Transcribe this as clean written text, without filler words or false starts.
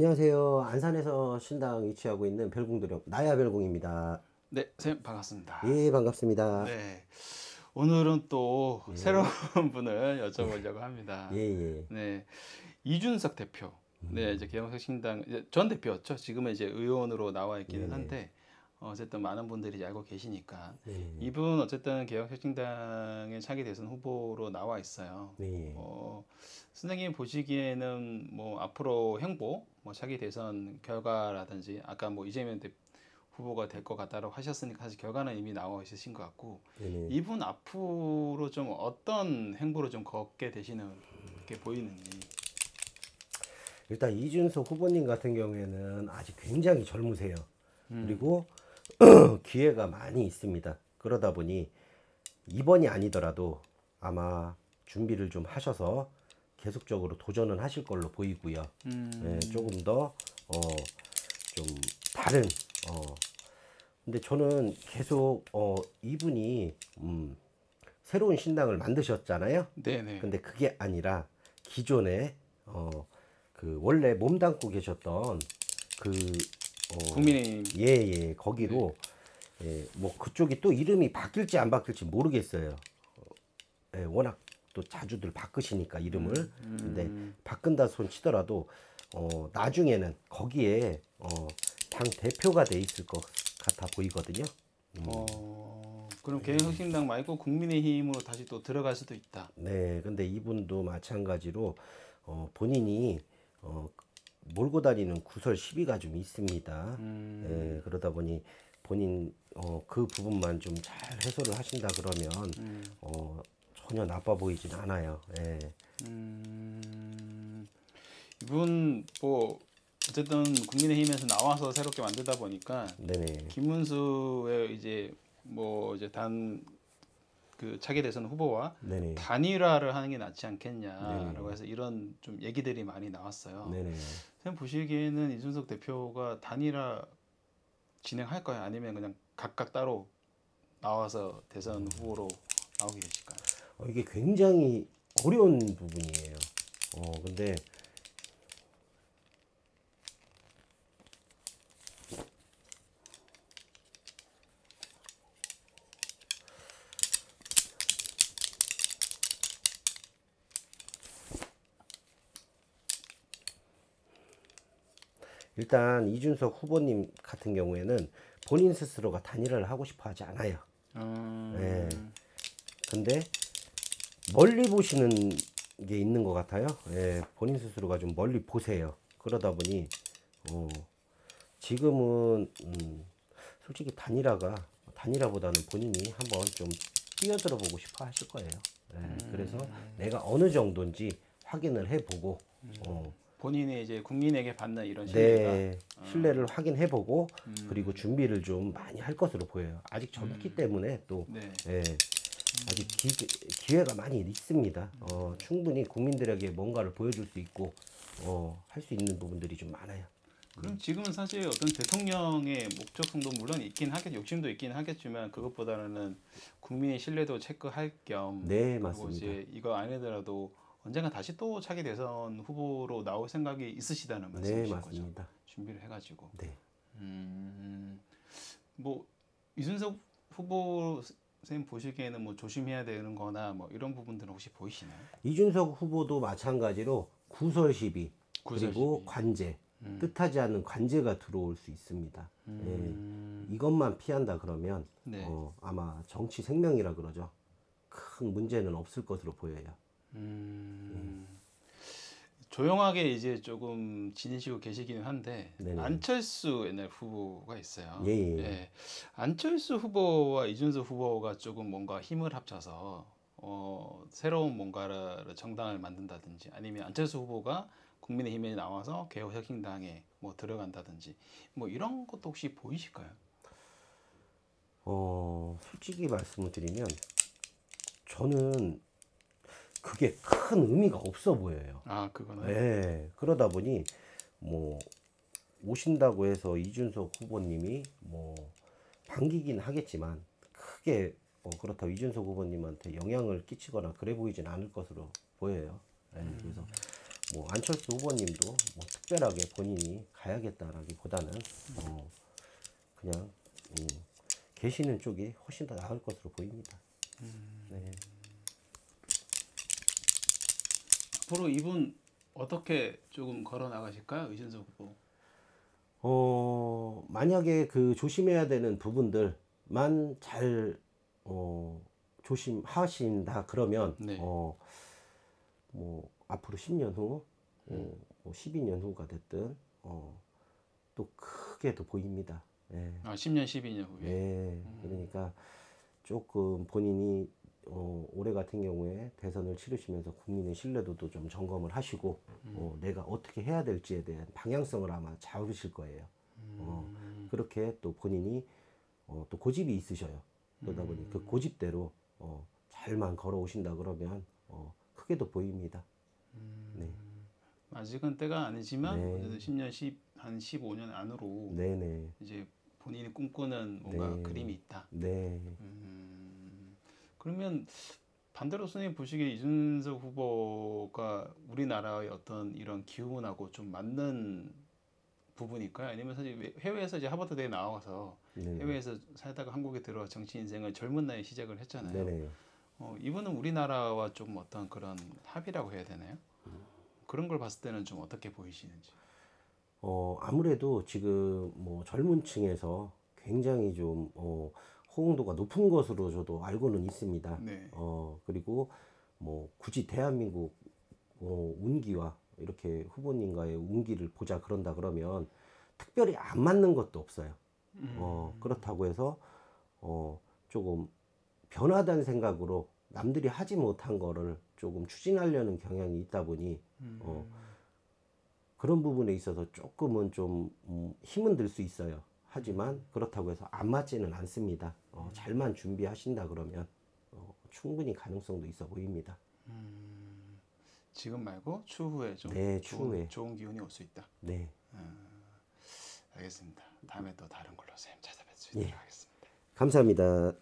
안녕하세요. 안산에서 신당 위치하고 있는 별궁도령 나야 별궁입니다. 네, 선생님 반갑습니다. 예, 반갑습니다. 네, 오늘은 또 새로운 예, 분을 여쭤보려고 합니다. 예, 예. 네, 이준석 대표. 네, 이제 개영석 신당 이제 전 대표였죠. 지금은 이제 의원으로 나와 있기는 네네. 한데 어쨌든 많은 분들이 이제 알고 계시니까 네네. 이분 어쨌든 개영석 신당의 차기 대선 후보로 나와 있어요. 네. 선생님 보시기에는 뭐 앞으로 행보, 뭐 차기 대선 결과라든지 아까 뭐 이재명 후보가 될 것 같다고 하셨으니까 사실 결과는 이미 나와 있으신 것 같고 네네. 이분 앞으로 좀 어떤 행보를 좀 걷게 되시는 게 보이는지. 일단 이준석 후보님 같은 경우에는 아직 굉장히 젊으세요. 음, 그리고 기회가 많이 있습니다. 그러다 보니 이번이 아니더라도 아마 준비를 좀 하셔서 계속적으로 도전은 하실 걸로 보이고요. 예, 음, 조금 더 좀 다른 근데 저는 계속 이분이 새로운 신당을 만드셨잖아요. 네네. 근데 그게 아니라 기존에 그 원래 몸담고 계셨던 그 국민의힘. 예예 네. 거기로 예, 뭐 그쪽이 또 이름이 바뀔지 안 바뀔지 모르겠어요. 예, 워낙 또 자주들 바꾸시니까 이름을. 근데 바꾼다 손 치더라도 나중에는 거기에 당 대표가 돼 있을 것 같아 보이거든요. 그럼 개혁신당 말고 국민의힘으로 다시 또 들어갈 수도 있다. 네, 근데 이분도 마찬가지로 본인이 어, 몰고 다니는 구설 시비가 좀 있습니다. 예, 그러다 보니 본인 그 부분만 좀 잘 해소를 하신다 그러면 전혀 나빠 보이진 않아요. 예, 음, 이분 뭐 어쨌든 국민의힘에서 나와서 새롭게 만들다 보니까 네네, 김문수의 이제 뭐 이제 단 그 차기 대선 후보와 네네, 단일화를 하는 게 낫지 네네, 않겠냐라고 해서 이런 좀 얘기들이 많이 나왔어요. 네네. 선생님 보시기에는 이준석 대표가 단일화 진행할까요? 아니면 그냥 각각 따로 나와서 대선 후보로 나오게 되실까요? 이게 굉장히 어려운 부분이에요. 근데 일단 이준석 후보님 같은 경우에는 본인 스스로가 단일화를 하고 싶어 하지 않아요. 예. 음, 근데 멀리 보시는 게 있는 것 같아요. 예. 본인 스스로가 좀 멀리 보세요. 그러다 보니 어, 지금은 솔직히 단일화보다는 본인이 한번 좀 뛰어들어 보고 싶어 하실 거예요. 예. 그래서 내가 어느 정도인지 확인을 해보고 본인이 이제 국민에게 받는 이런 신뢰가. 내 신뢰를 확인해보고 그리고 준비를 좀 많이 할 것으로 보여요. 아직 젊기 때문에 또 네. 예, 아직 기회가 많이 있습니다. 충분히 국민들에게 뭔가를 보여줄 수 있고 할 수 있는 부분들이 좀 많아요. 그럼 지금은 사실 어떤 대통령의 목적성도 물론 있긴 하겠, 욕심도 있긴 하겠지만 그것보다는 국민의 신뢰도 체크할 겸 네, 그리고 맞습니다. 이제 이거 아니더라도 언젠가 다시 또 차기 대선 후보로 나올 생각이 있으시다는 네, 말씀이신 거죠. 맞습니다. 준비를 해가지고. 네. 음, 뭐 이준석 후보 선생님 보시기에는 뭐 조심해야 되는 거나 뭐 이런 부분들은 혹시 보이시나요? 이준석 후보도 마찬가지로 구설 시비 구설 그리고 시비. 관제 뜻하지 않은 관제가 들어올 수 있습니다. 예, 음, 이것만 피한다 그러면 네. 아마 정치 생명이라 그러죠. 큰 문제는 없을 것으로 보여요. 음, 조용하게 이제 조금 지내시고 계시기는 한데 네네. 안철수 옛날 후보가 있어요. 예, 예. 예, 안철수 후보와 이준석 후보가 조금 뭔가 힘을 합쳐서 새로운 뭔가를 정당을 만든다든지 아니면 안철수 후보가 국민의힘에 나와서 개혁혁신당에 뭐 들어간다든지 뭐 이런 것도 혹시 보이실까요? 솔직히 말씀을 드리면 저는 그게 큰 의미가 없어 보여요. 아, 그거는. 예, 그러다 보니 뭐 오신다고 해서 이준석 후보님이 뭐 반기긴 하겠지만 크게 그렇다고 이준석 후보님한테 영향을 끼치거나 그래 보이진 않을 것으로 보여요. 예, 그래서 뭐 안철수 후보님도 뭐 특별하게 본인이 가야겠다라기보다는 그냥 계시는 쪽이 훨씬 더 나을 것으로 보입니다. 네. 앞으로 이분 어떻게 조금 걸어 나가실까요, 이준석 후보? 만약에 그 조심해야 되는 부분들만 잘 조심하신다 그러면 네. 뭐 앞으로 10년 후, 뭐 12년 후가 됐든 또 크게 또 보입니다. 예. 10년, 12년 후에. 예. 그러니까 조금 본인이 올해 같은 경우에 대선을 치르시면서 국민의 신뢰도도 좀 점검을 하시고 내가 어떻게 해야 될지에 대한 방향성을 아마 잡으실 거예요. 그렇게 또 본인이 또 고집이 있으셔요. 그러다 보니 그 고집대로 잘만 걸어오신다 그러면 크게도 보입니다. 네. 아직은 때가 아니지만 네. 어쨌든 10년, 한 15년 안으로 네네. 이제 본인이 꿈꾸는 뭔가 네. 그림이 있다. 네. 그러면 반대로 선생님 보시기에 이준석 후보가 우리나라의 어떤 이런 기운하고 좀 맞는 부분일까요? 아니면 사실 해외에서 이제 하버드대에 나와서 네. 해외에서 살다가 한국에 들어와 정치 인생을 젊은 나이에 시작을 했잖아요. 네네. 이분은 우리나라와 좀 어떤 그런 합이라고 해야 되나요? 그런 걸 봤을 때는 좀 어떻게 보이시는지. 아무래도 지금 뭐 젊은 층에서 굉장히 좀 호응도가 높은 것으로 저도 알고는 있습니다. 네. 그리고 뭐 굳이 대한민국 운기와 이렇게 후보님과의 운기를 보자 그런다 그러면 특별히 안 맞는 것도 없어요. 그렇다고 해서 조금 변화된 생각으로 남들이 하지 못한 거를 조금 추진하려는 경향이 있다 보니 그런 부분에 있어서 조금은 좀 힘은 들 수 있어요. 하지만 그렇다고 해서 안 맞지는 않습니다. 잘만 준비하신다 그러면 충분히 가능성도 있어 보입니다. 지금 말고 추후에 좀 네, 추후에. 좋은 기운이 올 수 있다. 네. 알겠습니다. 다음에 또 다른 걸로 선생님 찾아뵙도록 예. 하겠습니다. 감사합니다.